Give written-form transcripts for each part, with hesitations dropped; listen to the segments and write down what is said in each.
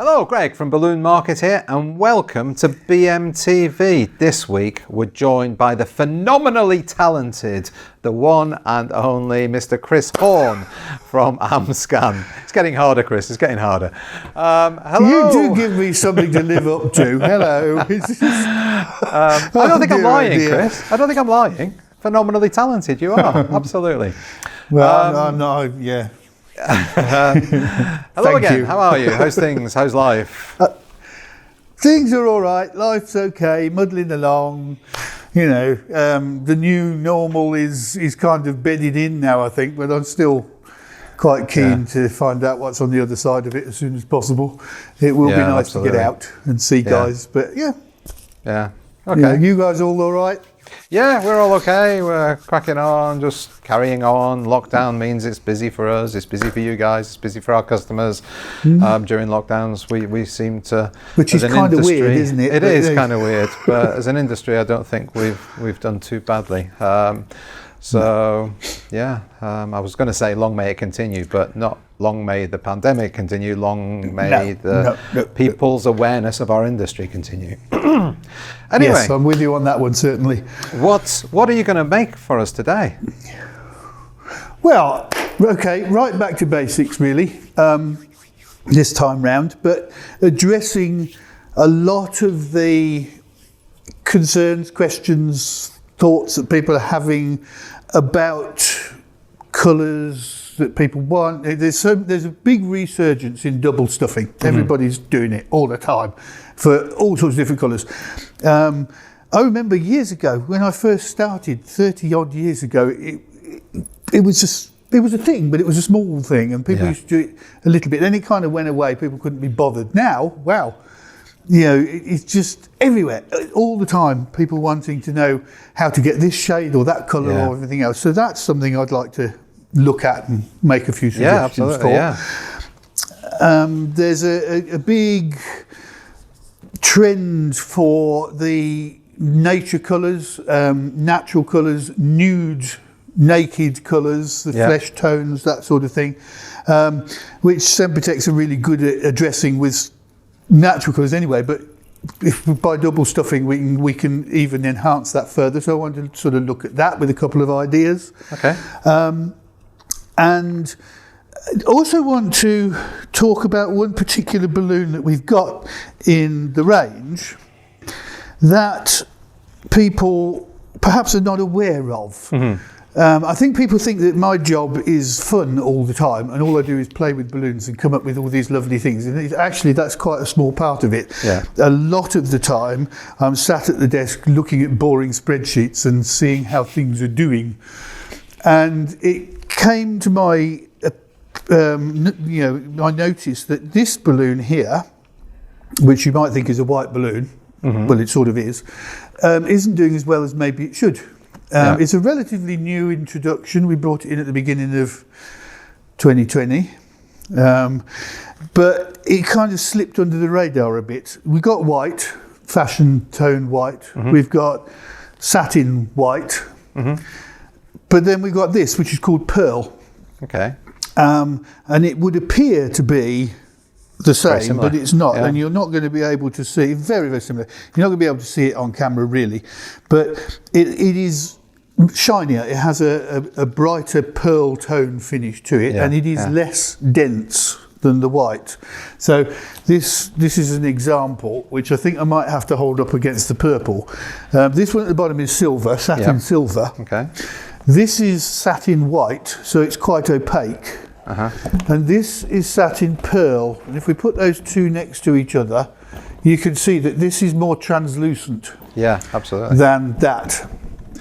Hello, Greg from Balloon Market here, and welcome to BMTV. This week, we're joined by the phenomenally talented, the one and only Mr. Chris Horne from Amscan. It's getting harder, Chris. It's getting harder. Hello. You do give me something to live up to. Hello. I don't think I'm lying, Chris. I don't think I'm lying. Phenomenally talented, you are. Absolutely. Well, no, yeah. Hello Thank again. you. How are you? How's things? How's life? Things are all right. Life's okay. Muddling along. You know, the new normal is kind of bedded in now, I think. But I'm still quite keen to find out what's on the other side of it as soon as possible. It will be nice to get out and see guys. But yeah. Okay. You guys all right? Yeah, we're all okay. We're cracking on, just carrying on. Lockdown means it's busy for us. It's busy for you guys. It's busy for our customers. During lockdowns, we seem to, which is kind of weird, isn't it? It is kind of weird, but as an industry, I don't think we've done too badly. I was going to say long may it continue, but not long may the pandemic continue. Long may people's awareness of our industry continue. Anyway, yes, I'm with you on that one, certainly. What are you going to make for us today? Well, okay, right back to basics, really, this time round, but addressing a lot of the concerns, questions, thoughts that people are having about colours that people want. There's a big resurgence in double stuffing. Everybody's doing it all the time for all sorts of different colours. I remember years ago when I first started, 30 odd years ago, it was a thing, but it was a small thing, and people used to do it a little bit. Then it kind of went away. People couldn't be bothered. Now, wow, you know, it's just everywhere, all the time. People wanting to know how to get this shade or that colour or everything else. So that's something I'd like to look at and make a few suggestions for. There's a big trend for the nature colours, natural colours, nude, naked colours, the flesh tones, that sort of thing, which Sempertex are really good at addressing with natural colours anyway, but if by double stuffing we can even enhance that further. So I want to sort of look at that with a couple of ideas. Okay. And also want to talk about one particular balloon that we've got in the range that people perhaps are not aware of. I think people think that my job is fun all the time and all I do is play with balloons and come up with all these lovely things. And actually, that's quite a small part of it. A lot of the time, I'm sat at the desk looking at boring spreadsheets and seeing how things are doing. And it came to my, I noticed that this balloon here, which you might think is a white balloon, well, it sort of is, isn't doing as well as maybe it should. It's a relatively new introduction. We brought it in at the beginning of 2020, but it kind of slipped under the radar a bit. We got white, fashion tone white. We've got satin white, but then we got this, which is called pearl. Okay. And it would appear to be the same, but it's not, and you're not going to be able to see. Very, very similar. You're not going to be able to see it on camera, really, but it is shinier. It has a brighter pearl tone finish to it, and it is less dense than the white. So this is an example which I think I might have to hold up against the purple. This one at the bottom is silver, satin silver. Okay. This is satin white, so it's quite opaque. And this is satin pearl. And if we put those two next to each other, you can see that this is more translucent. Yeah, absolutely. Than that.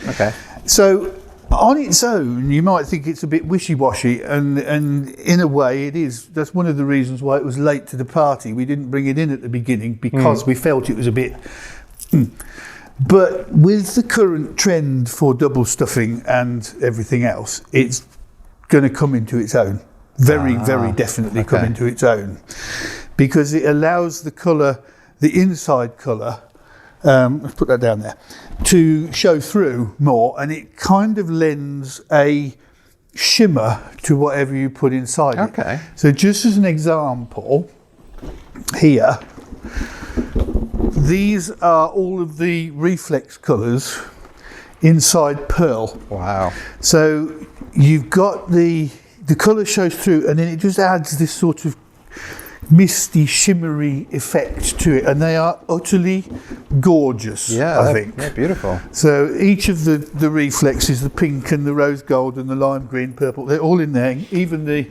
Okay. So on its own, you might think it's a bit wishy-washy, and in a way it is. That's one of the reasons why it was late to the party. We didn't bring it in at the beginning because we felt it was a bit... But with the current trend for double stuffing and everything else, it's going to come into its own. Very definitely come into its own. Because it allows the colour, the inside colour, let's put that down there, to show through more, and it kind of lends a shimmer to whatever you put inside it. So just as an example, here, these are all of the reflex colours inside pearl. Wow. So you've got the colour shows through, and then it just adds this sort of misty, shimmery effect to it, and they are utterly gorgeous. Yeah, I think they're beautiful. so. Each of the reflexes, the pink and the rose gold and the lime green, purple, they're all in there. Even the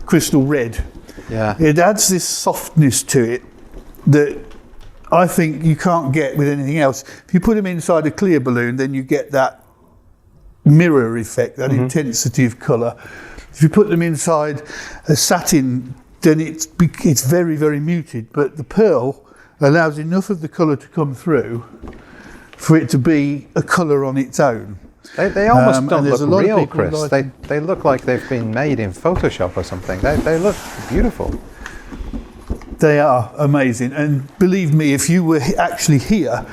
crystal red. Yeah. It adds this softness to it that I think you can't get with anything else. If you put them inside a clear balloon, then you get that mirror effect, that intensity of colour. If you put them inside a satin, then it's very, very muted. But the pearl allows enough of the colour to come through for it to be a colour on its own. They almost don't there's look a lot of real, people Chris. like They look like they've been made in Photoshop or something. They look beautiful. They are amazing, and believe me, if you were actually here,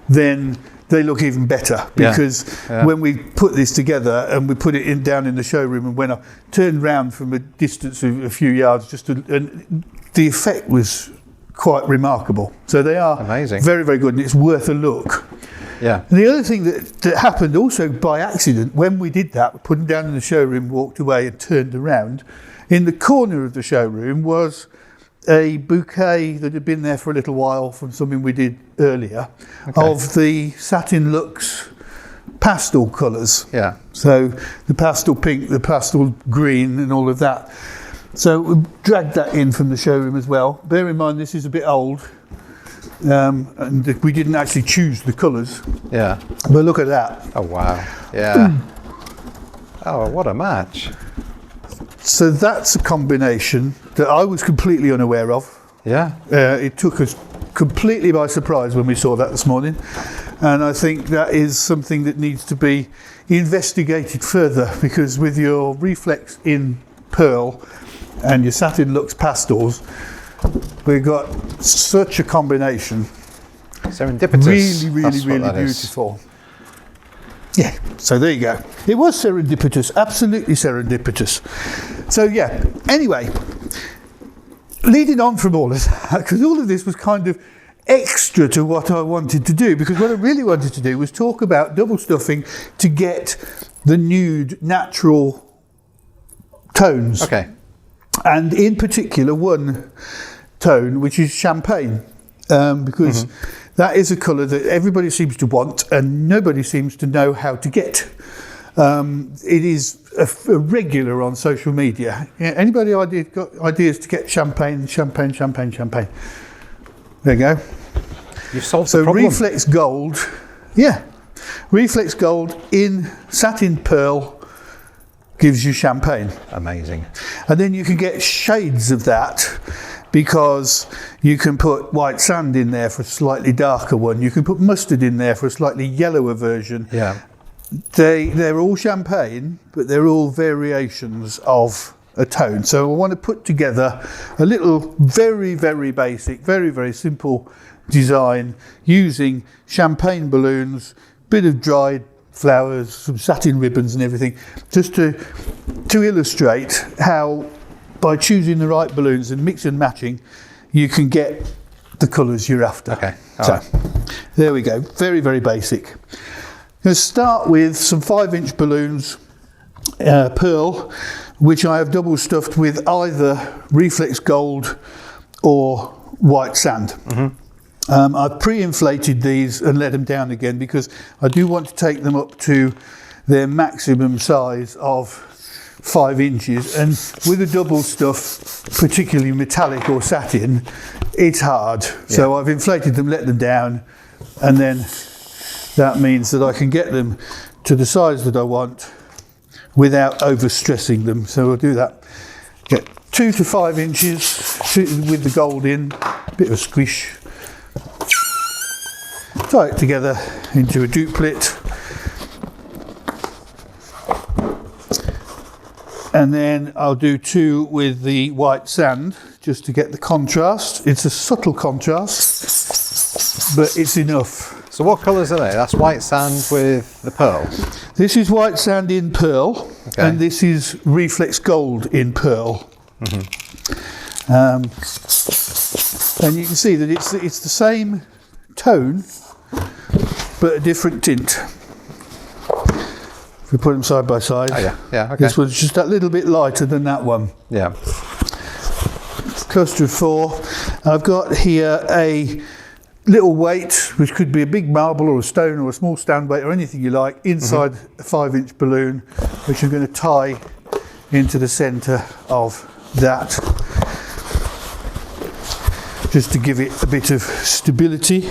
then they look even better, because when we put this together and we put it down in the showroom, and when I turned round from a distance of a few yards, and the effect was quite remarkable. So they are amazing, very, very good, and it's worth a look. Yeah. And the other thing that happened also by accident, when we did that, we put them down in the showroom, walked away and turned around, in the corner of the showroom was a bouquet that had been there for a little while from something we did earlier, of the Satin Luxe pastel colours. Yeah. So the pastel pink, the pastel green and all of that. So we dragged that in from the showroom as well. Bear in mind this is a bit old, and we didn't actually choose the colours. Yeah. But look at that. Oh wow. Yeah. Oh, what a match. So that's a combination that I was completely unaware of. Yeah. It took us completely by surprise when we saw that this morning, and I think that is something that needs to be investigated further, because with your reflex in pearl and your Satin Luxe pastels, we've got such a combination. Serendipitous. Really, really, That's really beautiful. Yeah, so there you go. It was serendipitous, absolutely serendipitous. So yeah, anyway, leading on from all of that, because all of this was kind of extra to what I wanted to do, because what I really wanted to do was talk about double stuffing to get the nude, natural tones. Okay. And in particular one tone, which is champagne, because that is a colour that everybody seems to want and nobody seems to know how to get. It is a regular on social media. Yeah, anybody got ideas to get champagne? There you go. You've solved the problem. So reflex gold, reflex gold in satin pearl gives you champagne. Amazing. And then you can get shades of that, because you can put white sand in there for a slightly darker one. You can put mustard in there for a slightly yellower version. Yeah. They're all champagne, but they're all variations of a tone. So I want to put together a little very, very basic, very, very simple design using champagne balloons, bit of dried flowers, some satin ribbons and everything, just to illustrate how by choosing the right balloons and mix and matching, you can get the colours you're after. Okay. So there we go. Very, very basic. I'm going to start with some 5-inch balloons, pearl, which I have double stuffed with either reflex gold or white sand. I've pre-inflated these and let them down again, because I do want to take them up to their maximum size of 5 inches, and with a double stuff, particularly metallic or satin, it's hard. So I've inflated them, let them down, and then that means that I can get them to the size that I want without overstressing them. So I'll do that. Get 2 to 5 inches with the gold in, bit of a squish. Tie it together into a duplet. And then I'll do 2 with the white sand, just to get the contrast. It's a subtle contrast, but it's enough. So what colours are they? That's white sand with the pearl. This is white sand in pearl, and this is reflex gold in pearl. And you can see that it's the same tone, but a different tint. If we put them side by side, Oh, yeah, okay. this one's just that little bit lighter than that one. Yeah. Cluster of 4. I've got here a little weight, which could be a big marble or a stone or a small stand weight or anything you like, inside a 5-inch balloon, which I'm going to tie into the centre of that, just to give it a bit of stability.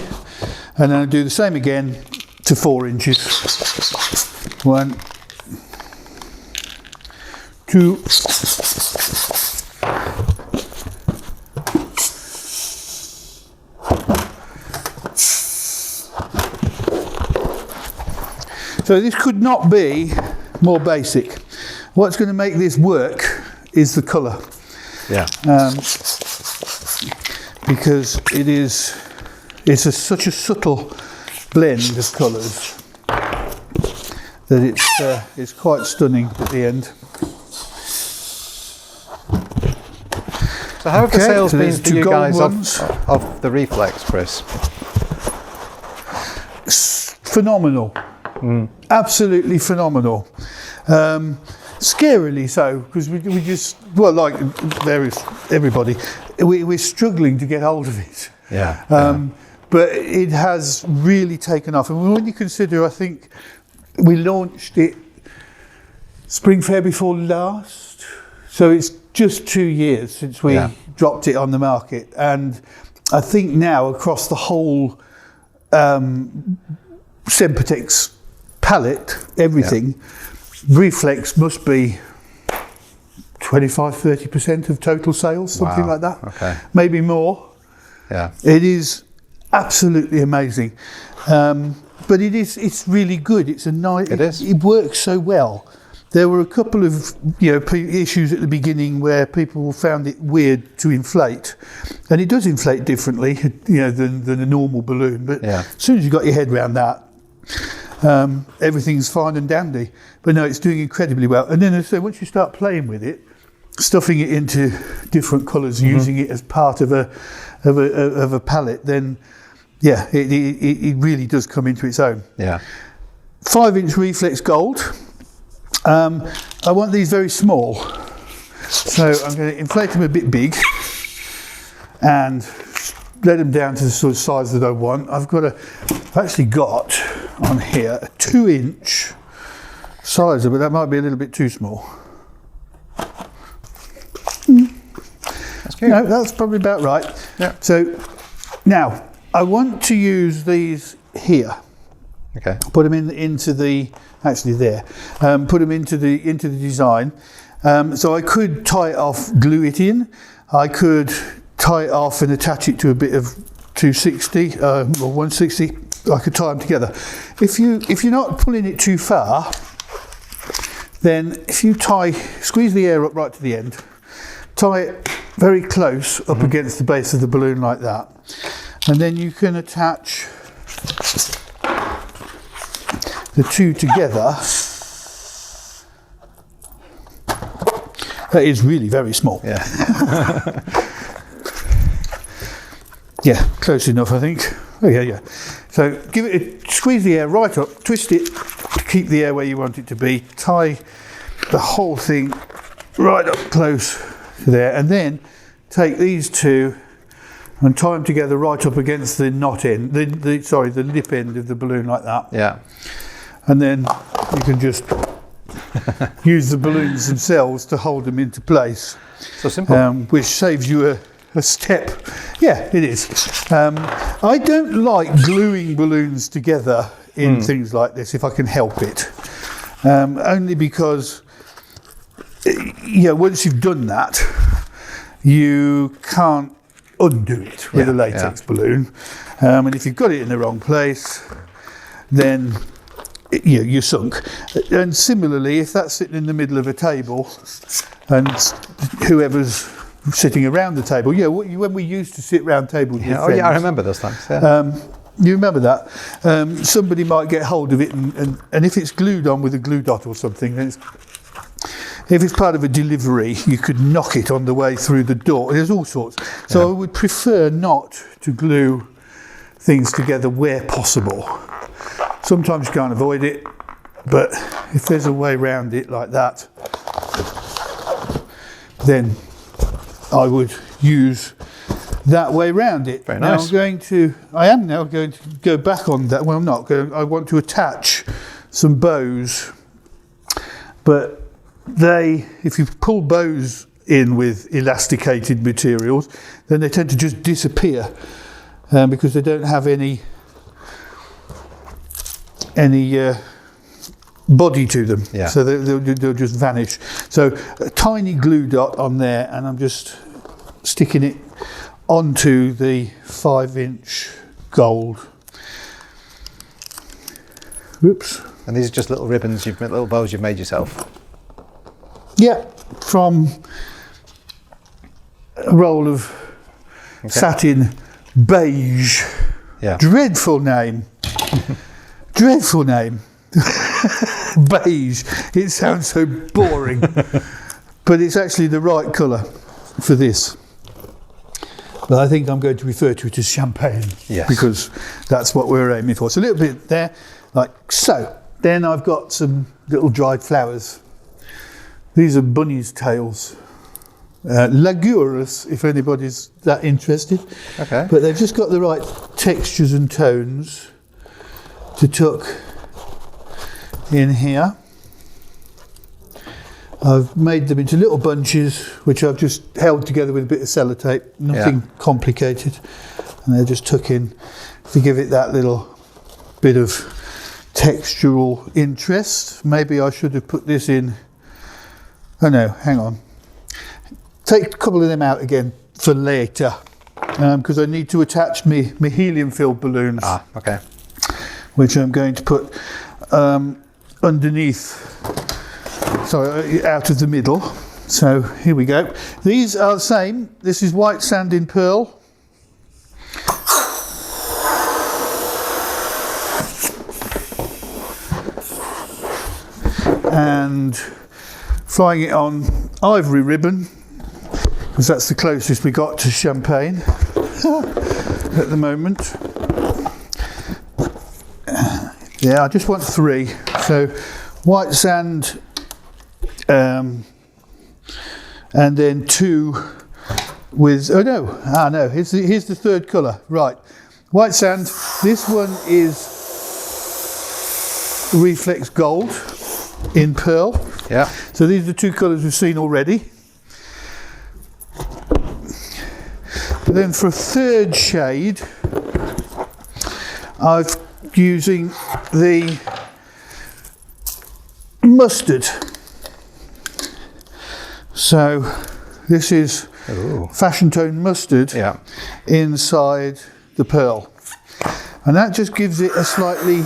And then I'll do the same again to 4 inches. 1, 2, so this could not be more basic. What's going to make this work is the colour. Yeah. Because it's such a subtle blend of colours that it's quite stunning at the end. So how have the sales so been there's for 2 you gold guys ones. of the reflex, Chris? Phenomenal. Absolutely phenomenal. Scarily so, because we just, well, like everybody, we're struggling to get hold of it. Yeah. But it has really taken off. And when you consider, I think we launched it spring fair before last, so it's just 2 years since we dropped it on the market. And I think now across the whole Sempertex palette, everything, reflex must be 25-30% of total sales, something like that. Okay. Maybe more. Yeah. It is absolutely amazing. But it's really good. It's a nice. It is. It works so well. There were a couple of issues at the beginning where people found it weird to inflate, and it does inflate differently, than a normal balloon. But as soon as you got your head around that, everything's fine and dandy. But no, it's doing incredibly well. And then so once you start playing with it, stuffing it into different colours, using it as part of a palette, then it really does come into its own. Yeah. 5-inch reflex gold. I want these very small, so I'm going to inflate them a bit big and let them down to the sort of size that I want. I've actually got on here a 2-inch sizer, but that might be a little bit too small. That's good. No, that's probably about right. Yeah. So now I want to use these here. Okay. Put them into the put them into the design. So I could tie it off, glue it in. I could tie it off and attach it to a bit of 260 or 160. I could tie them together. If you're not pulling it too far, then if you squeeze the air up right to the end, tie it very close up against the base of the balloon like that, and then you can attach the two together. That is really very small. Yeah. Yeah, close enough, I think. Oh yeah. So squeeze the air right up, twist it to keep the air where you want it to be, tie the whole thing right up close to there, and then take these two and tie them together right up against the knot end, the lip end of the balloon like that. Yeah. And then you can just use the balloons themselves to hold them into place. So simple. Which saves you a step. Yeah, it is. I don't like gluing balloons together in things like this if I can help it. Only because, once you've done that, you can't undo it with a latex balloon. And if you've got it in the wrong place, then you're sunk. And similarly, if that's sitting in the middle of a table and whoever's sitting around the table, when we used to sit round tables with friends, I remember those times. Yeah. you remember that? Somebody might get hold of it, and if it's glued on with a glue dot or something, then if it's part of a delivery, you could knock it on the way through the door. There's all sorts. So I would prefer not to glue things together where possible. Sometimes you can't avoid it, but if there's a way around it like that, then I would use that way around it. Very now nice. I am now going to go back on that. Well, I'm not going. I want to attach some bows, but if you pull bows in with elasticated materials, then they tend to just disappear because they don't have any body to them. Yeah. So they'll just vanish. So a tiny glue dot on there, and I'm just sticking it onto the 5-inch gold. Oops. And these are just little ribbons, little bows you've made yourself. Yeah, from a roll of satin beige. Yeah. Dreadful name. Dreadful name. Beige. It sounds so boring. But it's actually the right colour for this. But I think I'm going to refer to it as champagne. Yes. Because that's what we're aiming for. So a little bit there, like so. Then I've got some little dried flowers. These are bunny's tails. Ligurus, if anybody's that interested. Okay. But they've just got the right textures and tones to tuck in here. I've made them into little bunches, which I've just held together with a bit of sellotape, nothing complicated. And they just tuck in to give it that little bit of textural interest. Maybe I should have put this in. Oh no, hang on. Take a couple of them out again for later, because I need to attach me helium-filled balloons. Ah, okay. Which I'm going to put underneath. Sorry, out of the middle. So here we go. These are the same. This is white sand in pearl. And flying it on ivory ribbon, because that's the closest we got to champagne at the moment. Yeah, I just want 3. So white sand, and then 2 with, here's the third colour. Right, white sand. This one is reflex gold in pearl. Yeah. So these are the 2 colours we've seen already. But then for a third shade, I'm using the mustard. So this is fashion tone mustard inside the pearl. And that just gives it a slightly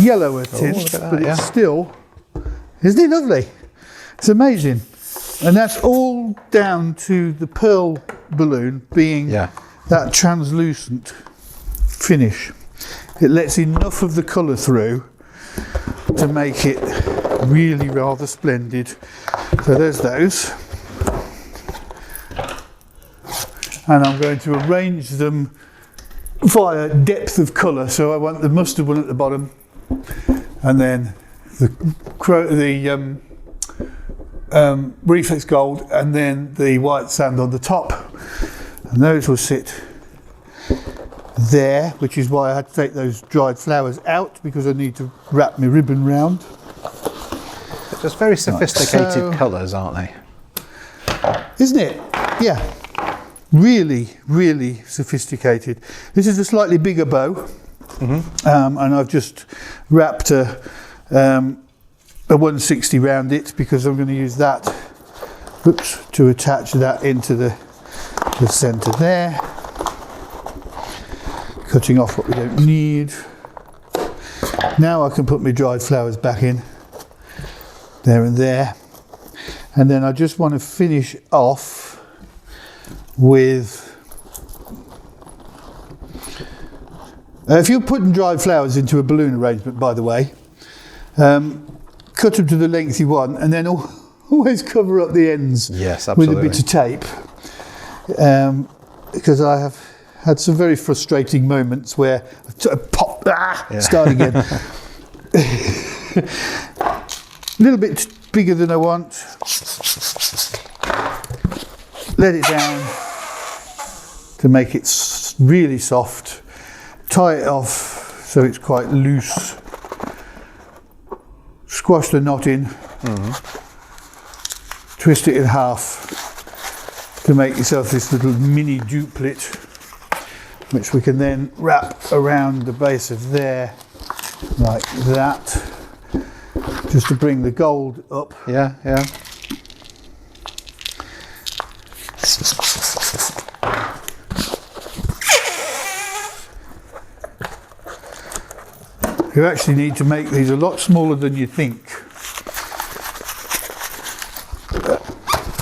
yellower tint, but it's still, isn't it lovely? It's amazing. And that's all down to the pearl balloon being that translucent finish. It lets enough of the colour through to make it really rather splendid. So there's those. And I'm going to arrange them via depth of colour. So I want the mustard one at the bottom, and then the reflex gold, and then the white sand on the top. And those will sit there, which is why I had to take those dried flowers out, because I need to wrap my ribbon round. They're just very sophisticated colours, aren't they? Isn't it? Yeah. Really, really sophisticated. This is a slightly bigger bow, and I've just wrapped a 160 round it, because I'm going to use that to attach that into the centre there. Cutting off what we don't need. Now I can put my dried flowers back in, there and there. And then I just want to finish off with, if you're putting dried flowers into a balloon arrangement, by the way, cut them to the length you want, and then always cover up the ends Yes, with absolutely. a bit of tape, because I have had some very frustrating moments where pop, start again. A little bit bigger than I want. Let it down to make it really soft. Tie it off so it's quite loose. Squash the knot in. Twist it in half to make yourself this little mini duplet, which we can then wrap around the base of there like that, just to bring the gold up. Yeah. You actually need to make these a lot smaller than you think.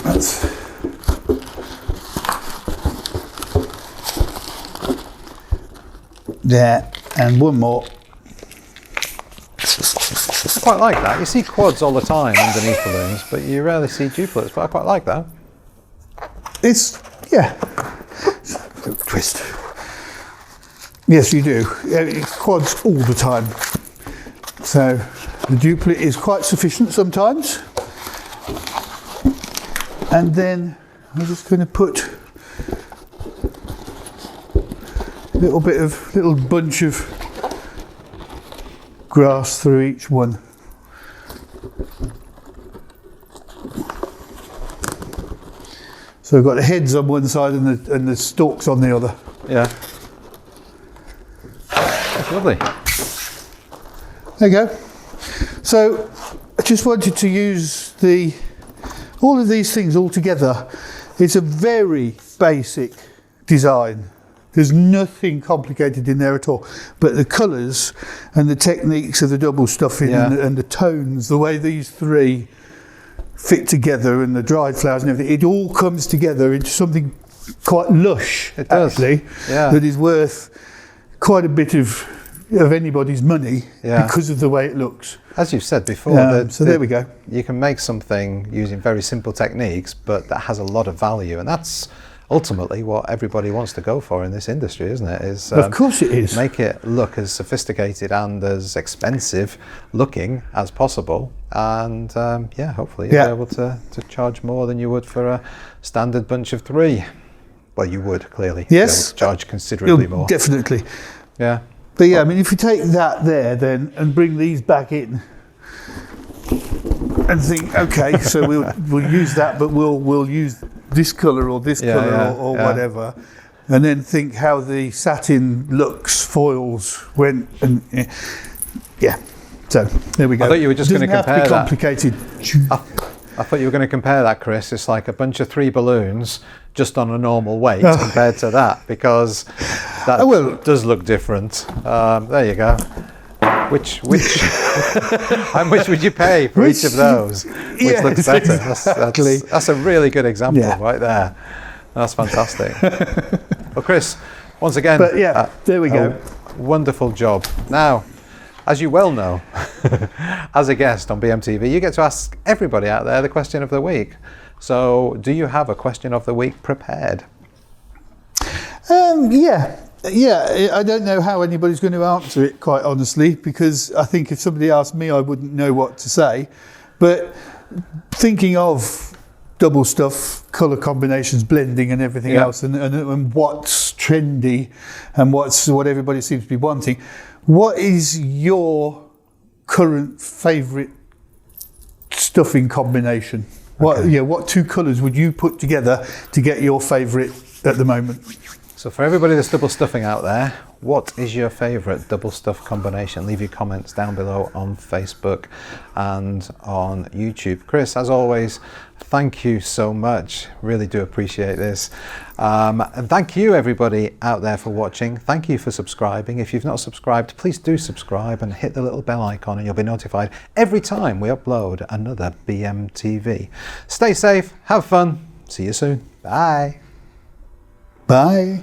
That's there, and one more. I quite like that. You see quads all the time underneath balloons, but you rarely see duplets, but I quite like that. It's, twist. Yes, you do. Quads all the time. So the duplet is quite sufficient sometimes. And then I'm just going to put a little bunch of grass through each one. So we've got the heads on one side and the stalks on the other. Yeah. That's lovely. There you go. So I just wanted to use all of these things all together. It's a very basic design. There's nothing complicated in there at all. But the colours and the techniques of the double stuffing and the tones, the way these three fit together, and the dried flowers and everything, it all comes together into something quite lush. It does. Actually, that is worth quite a bit of anybody's money because of the way it looks. As you've said before, so there we go. You can make something using very simple techniques, but that has a lot of value, and that's ultimately what everybody wants to go for in this industry, isn't it? Of course it is. Make it look as sophisticated and as expensive looking as possible, and hopefully you'll be able to charge more than you would for a standard bunch of three. Well, you would clearly. Yes. Be able to charge considerably more. Definitely. Yeah. But I mean, if you take that there then and bring these back in and think, okay, so we'll use that, but we'll use this colour or this colour or whatever, and then think how the satin looks, foils went, and so there we go. I thought you were just going to compare that. Complicated. I thought you were going to compare that, Chris. It's like a bunch of three balloons just on a normal weight compared to that, because that does look different. There you go. Which how much would you pay for each of those? Which looks better? Exactly. That's a really good example right there. That's fantastic. Well, Chris, once again, there we go. Wonderful job. Now, as you well know, as a guest on BMTV, you get to ask everybody out there the question of the week. So, do you have a question of the week prepared? I don't know how anybody's going to answer it, quite honestly, because I think if somebody asked me, I wouldn't know what to say. But thinking of double stuff, colour combinations, blending and everything else, and what's trendy and what everybody seems to be wanting, what is your current favourite stuffing combination? What two colours would you put together to get your favourite at the moment? So for everybody that's double stuffing out there, what is your favourite double stuff combination? Leave your comments down below on Facebook and on YouTube. Chris, as always, thank you so much. Really do appreciate this. And thank you everybody out there for watching. Thank you for subscribing. If you've not subscribed, please do subscribe and hit the little bell icon and you'll be notified every time we upload another BMTV. Stay safe, have fun, see you soon. Bye. Bye.